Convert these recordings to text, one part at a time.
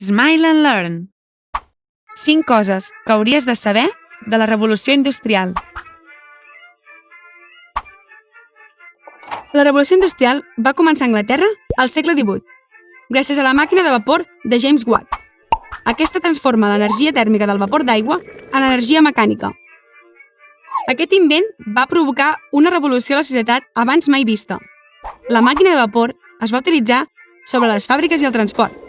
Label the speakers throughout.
Speaker 1: Smile and Learn. 5 coses que hauries de saber de la revolució industrial. La revolució industrial va començar a Anglaterra al segle XVIII, gràcies a la màquina de vapor de James Watt. Aquesta transforma l'energia tèrmica del vapor d'aigua en energia mecànica. Aquest invent va provocar una revolució a la societat abans mai vista. La màquina de vapor es va utilitzar sobre les fàbriques i el transport.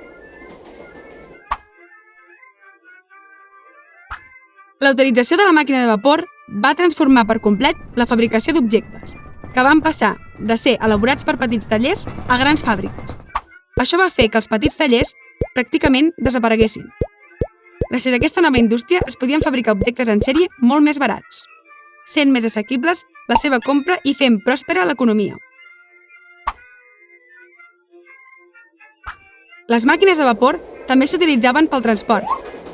Speaker 1: La utilització de la màquina de vapor va transformar per complet la fabricació d'objectes, que van passar de ser elaborats per petits tallers a grans fàbriques. Això va fer que els petits tallers pràcticament desapareguessin. Gràcies a aquesta nova indústria es podien fabricar objectes en sèrie molt més barats, sent més assequibles la seva compra i fent pròspera l'economia. Les màquines de vapor també s'utilitzaven pel transport,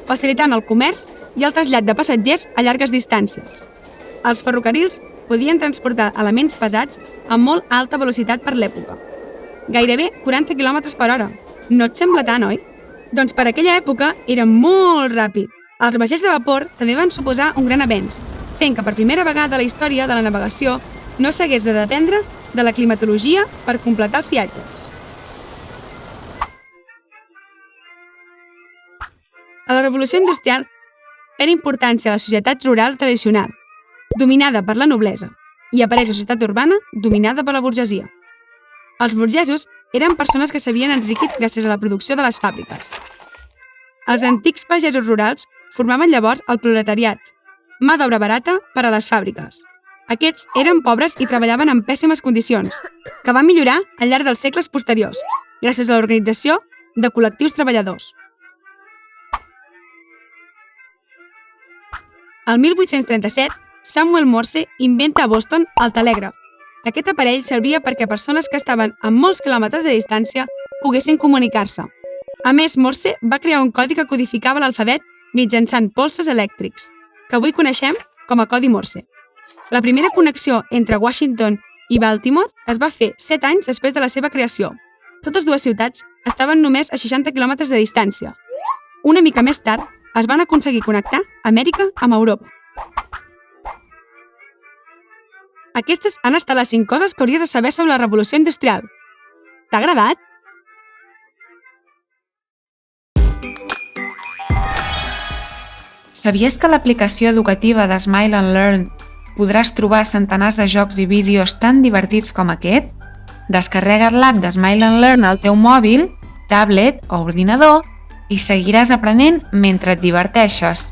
Speaker 1: facilitant el comerç i el trasllat de passatgers a llargues distàncies. Els ferrocarrils podien transportar elements pesats a molt alta velocitat per l'època, gairebé 40 km/h. No et sembla tant, oi? Doncs per aquella època era molt ràpid. Els vaixells de vapor també van suposar un gran avenç, fent que per primera vegada a la història de la navegació no s'hagués de dependre de la climatologia per completar els viatges. A la revolució industrial era importància a la societat rural tradicional, dominada per la noblesa, i apareix la societat urbana dominada per la burgesia. Els burgesos eren persones que s'havien enriquit gràcies a la producció de les fàbriques. Els antics pagesos rurals formaven llavors el proletariat, mà d'obra barata per a les fàbriques. Aquests eren pobres i treballaven en pèssimes condicions, que van millorar al llarg dels segles posteriors, gràcies a l'organització de col·lectius treballadors. El 1837, Samuel Morse inventa a Boston el telègraf. Aquest aparell servia perquè persones que estaven a molts quilòmetres de distància poguessin comunicar-se. A més, Morse va crear un codi que codificava l'alfabet mitjançant polsos elèctrics, que avui coneixem com a codi Morse. La primera connexió entre Washington i Baltimore es va fer 7 anys després de la seva creació. Totes dues ciutats estaven només a 60 quilòmetres de distància. Una mica més tard, es van aconseguir connectar Amèrica amb Europa. Aquestes han estat les 5 coses que hauries de saber sobre la revolució industrial. T'ha agradat?
Speaker 2: Sabies que a l'aplicació educativa de Smile and Learn podràs trobar centenars de jocs i vídeos tan divertits com aquest? Descarrega't l'app de Smile and Learn al teu mòbil, tablet o ordinador i seguiràs aprenent mentre et diverteixes.